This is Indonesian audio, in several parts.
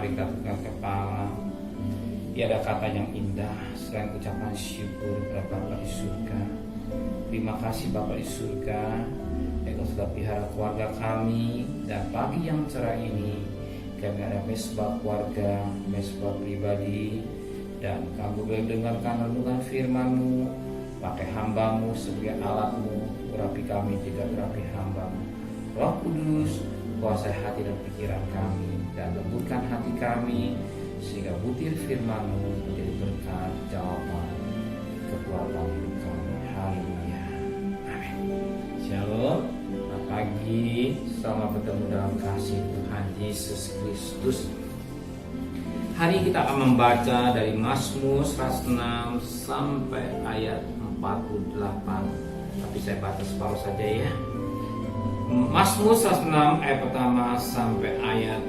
mari kita tundukkan kepala. Tiada kata yang indah selain ucapan syukur kepada Bapa di surga. Terima kasih Bapa di surga, Engkau sudah pelihara keluarga kami, dan pagi yang cerah ini kami ada mesbah keluarga, mesbah pribadi, dan kami boleh dengarkan renungan firman-Mu. Pakai hamba-Mu sebagai alat-Mu, urapi kami juga urapi hamba-Mu. Roh Kudus, kuasai hati dan pikiran kami, dan lembutkan hati kami, sehingga butir firman-Mu menjadi berkat, jawaban, kekuatan hidup kami. Haleluya. Amin. Shalom. Selamat pagi. Selamat bertemu dalam kasih Tuhan Yesus Kristus. Hari kita akan membaca dari Mazmur 106 sampai ayat 48. Tapi saya baca separuh saja ya. Mazmur 106 ayat pertama sampai ayat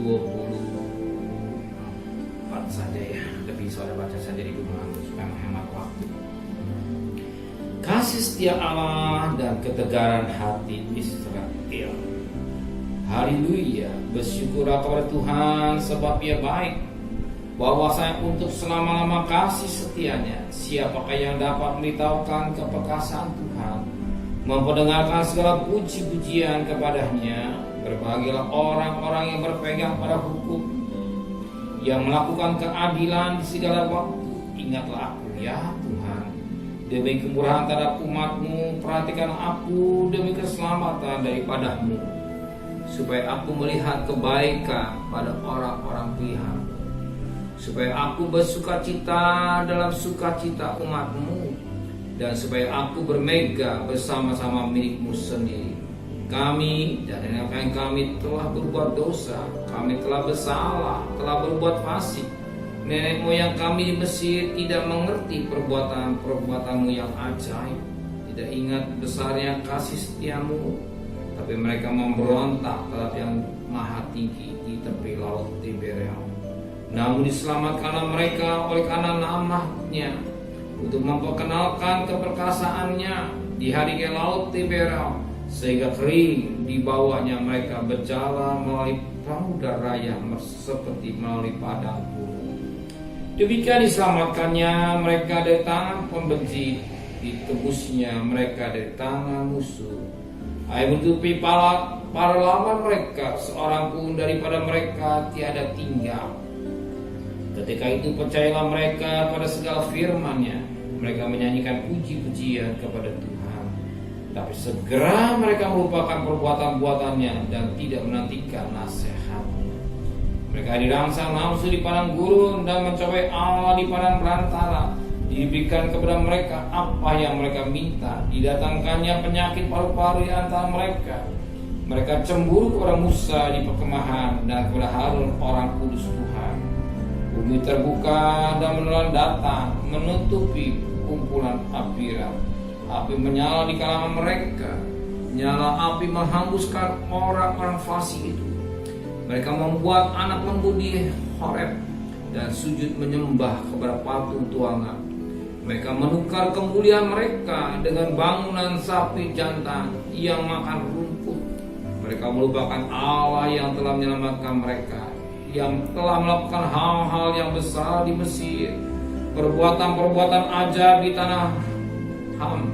24 saja ya. Lebih saudara baca saja di rumah supaya menghemat waktu. Kasih setia Allah dan ketegaran hati Israel. Haleluya. Bersyukurlah kepada Tuhan sebab Ia baik, bahwasanya untuk selama-lama kasih setianya. Siapakah yang dapat memberitahukan keperkasaan Tuhan, memperdengarkan segala puji-pujian kepadanya. Berbahagialah orang-orang yang berpegang pada hukum, yang melakukan keadilan di segala waktu. Ingatlah aku ya Tuhan, demi kemurahan terhadap umat-Mu. Perhatikan aku demi keselamatan daripada-Mu, supaya aku melihat kebaikan pada orang-orang pilihan-Mu, supaya aku bersukacita dalam sukacita umat-Mu, dan supaya aku bermega bersama-sama milik-Mu sendiri. Kami dan nenek kami telah berbuat dosa, kami telah bersalah, telah berbuat fasik. Nenek moyang kami di Mesir tidak mengerti perbuatan-perbuatan-Mu yang ajaib, tidak ingat besarnya kasih setia-Mu, tapi mereka memberontak terhadap yang maha tinggi di tepi laut Tiberias. Namun diselamatkanlah mereka oleh karena nama-Nya, untuk memperkenalkan keperkasaannya di hari ke laut Tiberias, sehingga kering di bawahnya. Mereka berjalan melalui samudra raya seperti melalui padang gurun. Demikian diselamatkannya mereka dari tangan pembenci, ditebusnya mereka dari tangan musuh. Air menutupi para lawan mereka, seorang pun daripada mereka tiada tinggal. Ketika itu percayalah mereka pada segala firman-Nya, mereka menyanyikan puji-pujian kepada Tuhan. Tapi segera mereka melupakan perbuatan-buatannya dan tidak menantikan nasihat-Nya. Mereka dirangsang nafsu di padang gurun dan mencapai Allah di padang belantara. Diberikan kepada mereka apa yang mereka minta. Didatangkannya penyakit paru-paru di antara mereka. Mereka cemburu kepada Musa di perkemahan dan kepada Harun orang kudus Tuhan. Bumi terbuka dan menelan datang, menutupi kumpulan apiran. Api menyala di kalangan mereka. Nyala api menghanguskan orang-orang fasik itu. Mereka membuat anak lembu di Horeb dan sujud menyembah kepada patung tuangan. Mereka menukar kemuliaan mereka dengan bangunan sapi jantan yang makan rumput. Mereka melupakan Allah yang telah menyelamatkan mereka, yang telah melakukan hal-hal yang besar di Mesir, perbuatan-perbuatan ajaib di tanah Ham,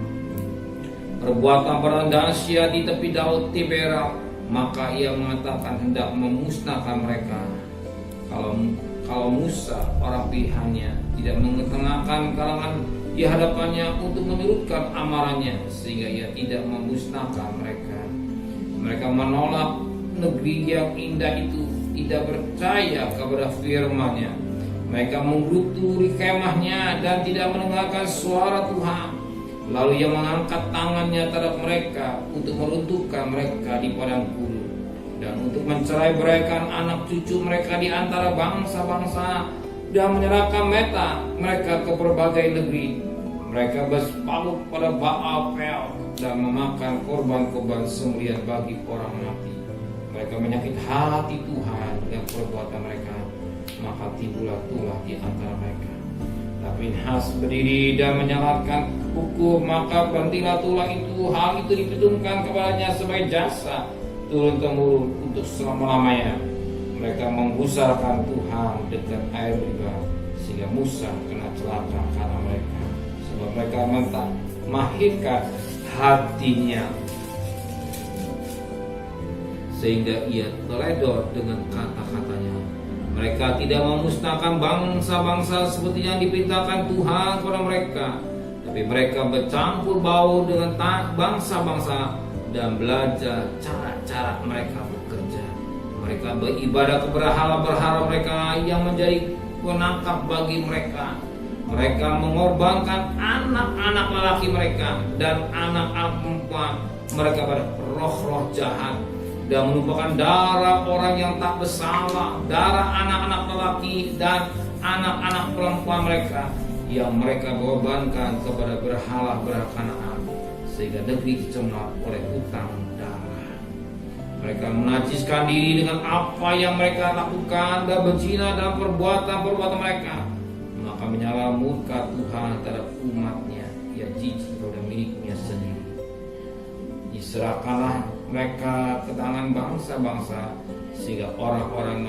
perbuatan dahsyat di tepi laut Tiberias. Maka Ia mengatakan hendak memusnahkan mereka. Kalau Musa orang pilihannya tidak mengetengahkan kalangan di hadapannya untuk menurutkan amarahnya, sehingga Ia tidak memusnahkan mereka. Mereka menolak negeri yang indah itu, tidak percaya kepada firman-Nya. Mereka mengguruturi kemah-Nya dan tidak mendengarkan suara Tuhan. Lalu Ia mengangkat tangannya terhadap mereka untuk meruntuhkan mereka di padang gurun, dan untuk mencerai beraikan anak cucu mereka di antara bangsa-bangsa, dan menyerahkan mereka ke berbagai negeri. Mereka berpalut pada Baal Peor dan memakan korban-korban sembelihan bagi orang mati. Mereka menyakit hati Tuhan dan perbuatan mereka, maka timbullah tulah di antara mereka. Tapi Pinhas berdiri dan menyalatkan hukum, maka berhentilah tulah itu. Hal itu diperuntukkan kepadanya sebagai jasa turun-temurun untuk selama-lamanya. mereka menggusarkan Tuhan dekat air riba, sehingga Musa kena celaka karena mereka, sebab mereka mahirkan hatinya, sehingga ia teledor dengan kata-katanya. Mereka tidak memusnahkan bangsa-bangsa seperti yang diperintahkan Tuhan kepada mereka, tapi mereka bercampur baur dengan bangsa-bangsa dan belajar cara-cara mereka bekerja. Mereka beribadah kepada berhala mereka yang menjadi penangkap bagi mereka. Mereka mengorbankan anak-anak lelaki mereka dan anak-anak perempuan mereka pada roh-roh jahat, dan menumpahkan darah orang yang tak bersalah, darah anak-anak lelaki dan anak-anak perempuan mereka yang mereka korbankan kepada berhala Kanaan, sehingga negeri dicemar oleh hutang darah. Mereka menajiskan diri dengan apa yang mereka lakukan dan berzina dalam perbuatan mereka. Maka menyala murka Tuhan terhadap umatnya yang jijik kepada miliknya sendiri. Diserahkanlah mereka ke tangan bangsa-bangsa, sehingga orang-orang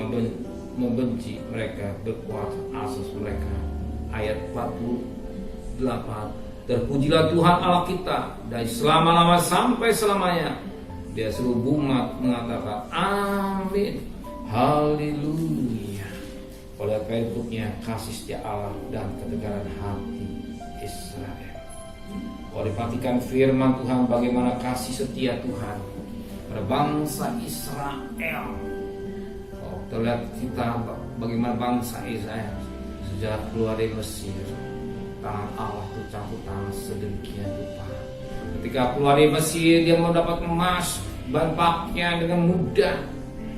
membenci mereka berkuasa atas mereka. Ayat 48. Terpujilah Tuhan Allah kita dari selama-lama sampai selamanya. Dia seluruh umat mengatakan amin, haleluya. Oleh bentuknya kasih setia Allah dan ketegaran hati Israel. Kalau diperhatikan firman Tuhan, bagaimana kasih setia Tuhan pada bangsa Israel. Kalau terlihat kita bagaimana bangsa Israel sejak keluar dari Mesir, tangan Allah itu campur tangan sedemikian rupa. Ketika keluar dari Mesir, dia mendapat emas, bahan pakaian dengan mudah.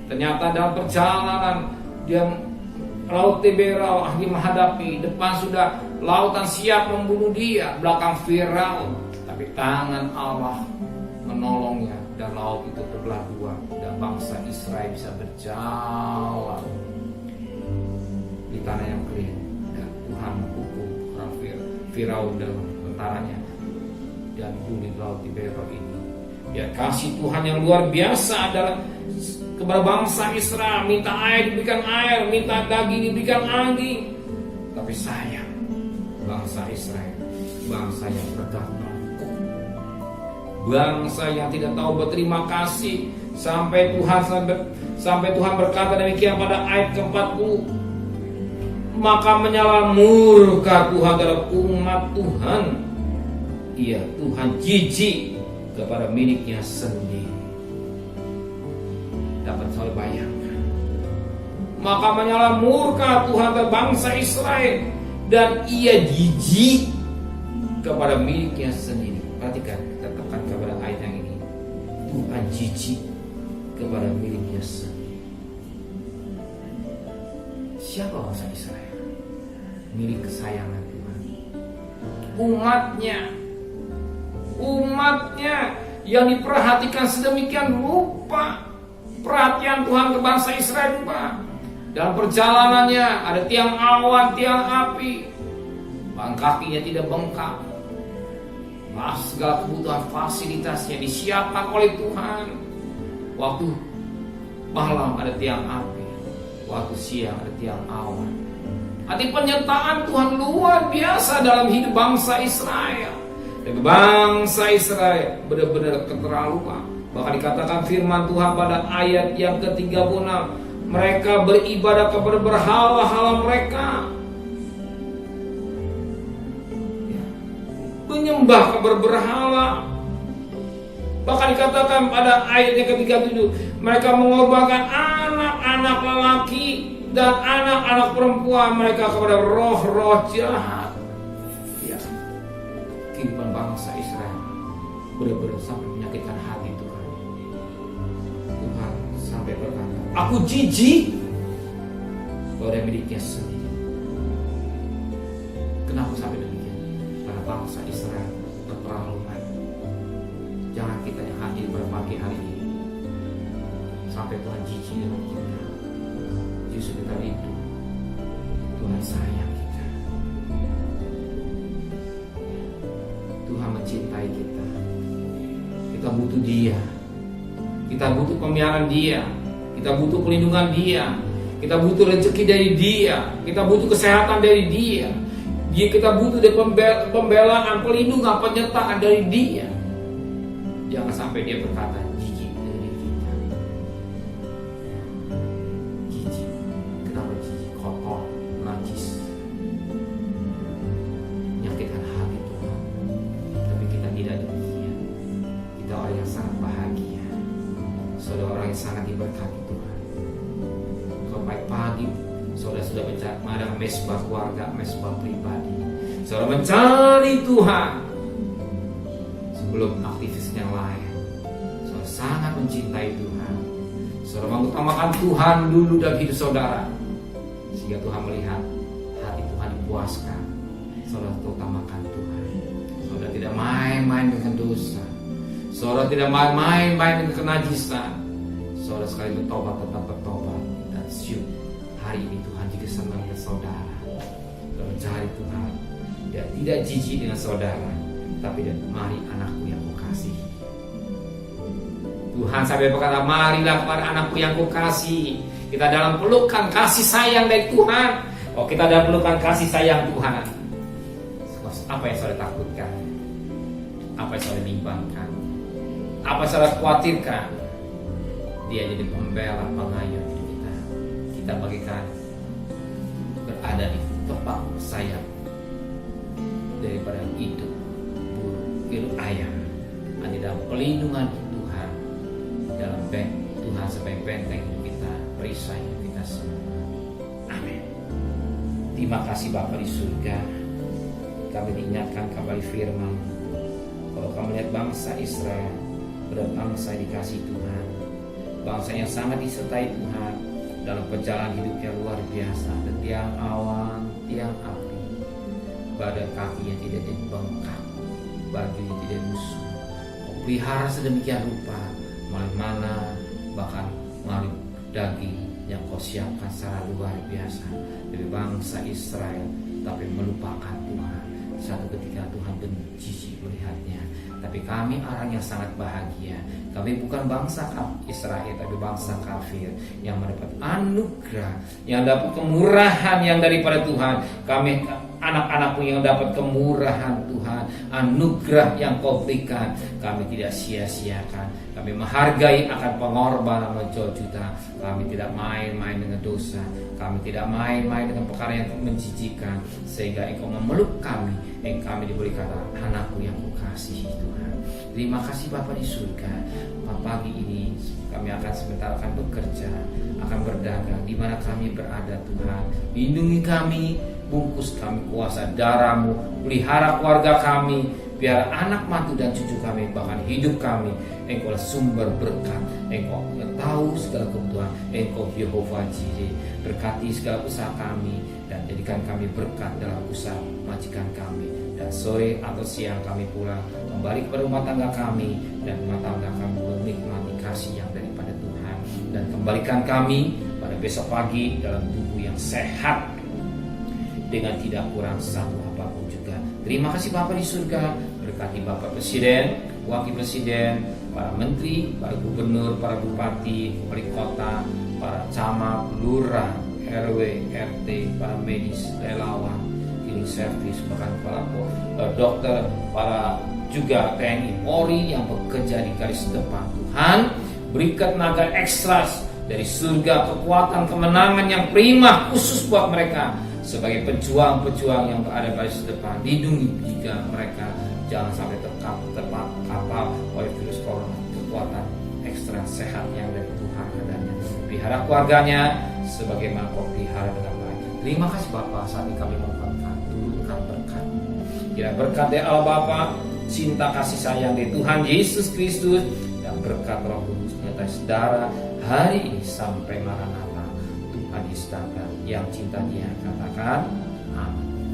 Ternyata dalam perjalanan dia Laut Tiberau menghadapi, depan sudah lautan siap membunuh dia, belakang Firaun, tapi tangan Allah menolongnya dan laut itu terbelah dua dan bangsa Israel bisa berjalan di tanah yang kering, dan Tuhan menghukum orang Firaun dan tentaranya dan bunuh laut Tiberau ini. Ya, kasih Tuhan yang luar biasa adalah kepada bangsa Israel. Minta air diberikan air, minta daging diberikan daging. Tapi sayang, bangsa Israel, bangsa yang bergantung, bangsa yang tidak tahu berterima kasih. Sampai Tuhan berkata demikian pada ayat ke-40. Maka menyala murka Tuhan terhadap umat Tuhan. Iya, Tuhan jijik kepada miliknya sendiri. Dapat saya bayangkan. Maka menyala murka Tuhan terhadap bangsa Israel, dan ia jijik kepada miliknya sendiri. Perhatikan, kita tekan kepada ayat yang ini. Tuhan jijik kepada miliknya sendiri. Siapa bangsa Israel? Milik kesayangan Tuhan. Umatnya yang diperhatikan sedemikian rupa. Perhatian Tuhan ke bangsa Israel, Pak. Dalam perjalanannya ada tiang awan, tiang api. Bahan kakinya tidak bengkak. Segala kebutuhan fasilitasnya disiapkan oleh Tuhan. Waktu malam ada tiang api, waktu siang ada tiang awan. Arti penyertaan Tuhan luar biasa dalam hidup bangsa Israel. Dan bangsa Israel benar-benar keterlaluan. Bahkan dikatakan firman Tuhan pada ayat yang ke-36, mereka beribadah kepada berhala mereka. Menyembah kepada berhala. Bahkan dikatakan pada ayat yang ke-37, mereka mengorbankan anak-anak lelaki dan anak-anak perempuan mereka kepada roh-roh jahat. Ya, kehidupan bangsa Israel benar-benar sampai menyakitkan hati Tuhan. Tuhan sampai berkata, aku jijik kepada miliknya sendiri. Kenapa sampai demikian? Karena bangsa Israel keterlaluan. Jangan kita yang hadir pada pagi hari ini sampai Tuhan jijik dengan kita. Justru kita itu Tuhan sayang kita. Tuhan mencintai kita. Kita butuh Dia. Kita butuh pemeliharaan Dia. Kita butuh pelindungan Dia. Kita butuh rezeki dari Dia. Kita butuh kesehatan dari Dia. Kita butuh dari pembelaan, pelindungan, penyertaan dari Dia. Jangan sampai Dia berkata jijik dari diri kita. Jijik. Kenapa jijik? Kotor, najis, menyakitkan hati Tuhan. Tapi kita tidak demikian. Kita orang yang sangat bahagia. Saudara orang yang sangat diberkati Tuhan. Kalau baik pagi, saudara sudah mengadakan mesbah keluarga, mesbah pribadi. Saudara mencari Tuhan sebelum aktivis yang lain. Saudara sangat mencintai Tuhan. Saudara mengutamakan Tuhan dulu dalam hidup saudara, sehingga Tuhan melihat hati Tuhan dipuaskan. Saudara utamakan Tuhan. Saudara tidak main-main dengan dosa. Saudara tidak main-main dengan kenajisan. Saudara sekali bertobat tetap bertobat. Dan syuk, hari ini Tuhan juga senang dengan saudara. Saudara mencari Tuhan. Dia tidak jijik dengan saudara, tapi dia, mari anakku yang kukasihi. Tuhan sampai berkata, marilah kepada anakku yang kukasihi. Kita dalam pelukan kasih sayang dari Tuhan. Oh, kita dalam pelukan kasih sayang Tuhan. Apa yang saudara takutkan? Apa yang saudara bimbangkan? Apa yang saudara khawatirkan? Dia jadi pembela, pengayom hidup kita. Kita bagikan berada di tempat sayang daripada itu buruk ayam. Di dalam pelindungan Tuhan, dalam Tuhan sebagai benteng hidup kita, perisai hidup kita semua. Amin. Terima kasih Bapa di surga. Kami diingatkan kembali firman. Kalau kami lihat bangsa Israel, adalah bangsa yang dikasih Tuhan, bangsa yang sangat disertai Tuhan dalam perjalanan hidup yang luar biasa. Ada tiang awan, tiang api, badan kakinya tidak jadi bengkak, bajunya tidak busuk. Kau pelihara sedemikian rupa, melalui mana bahkan melalui daging yang kau siapkan secara luar biasa dari bangsa Israel, tapi melupakan Tuhan. Satu ketika Tuhan benci melihatnya. Tapi kami orang yang sangat bahagia. Kami bukan bangsa Israel, tapi bangsa kafir yang mendapat anugerah, yang dapat kemurahan yang daripada Tuhan. Kami anak-anakmu yang dapat kemurahan Tuhan, anugerah yang kau berikan. Kami tidak sia-siakan. Kami menghargai akan pengorbanan berjuta. Kami tidak main-main dengan dosa. Kami tidak main-main dengan perkara yang menjijikan, sehingga Engkau memeluk kami. Kami diberi kata anakku yang kukasihi Tuhan. Terima kasih Bapa di surga. Pagi ini kami akan sebentar akan bekerja, akan berdagang di mana kami berada Tuhan. Lindungi kami, bungkus kami kuasa darah-Mu, pelihara keluarga kami, biar anak mantu dan cucu kami, bahkan hidup kami, Engkau adalah sumber berkat. Engkau tahu segala kebutuhan. Engkau Yehova Jireh. Berkati segala usaha kami dan jadikan kami berkat dalam usaha majikan kami. Dan sore atau siang kami pulang kembali kepada rumah tangga kami, dan rumah tangga kami menikmati kasih yang daripada Tuhan. Dan kembalikan kami pada besok pagi dalam tubuh yang sehat, dengan tidak kurang satu apapun juga. Terima kasih Bapa di surga. Berkati Bapak Presiden, Wakil Presiden, para menteri, para gubernur, para bupati, wali kota, para camat, lurah, RW, RT, para medis, relawan, healing service, bahkan para dokter, para juga TNI Polri yang bekerja di garis depan. Tuhan, berikan tenaga ekstra dari surga, kekuatan, kemenangan yang prima khusus buat mereka sebagai pejuang-pejuang yang berada di garis depan. Lindungi jika mereka jangan sampai terpapar oleh virus corona. Kekuatan ekstra sehat yang dari Tuhan adanya. Pelihara keluarganya sebagaimana kau pelihara dengan baik. Terima kasih Bapa, saat ini kami mohonkan turunkan berkat. Kira berkat dari Allah Bapa, cinta kasih sayang dari Tuhan Yesus Kristus, dan berkat Roh Kudus nyata saudara hari ini sampai Maranatha. Tuhan Yesus datang, yang cinta Dia katakan amin.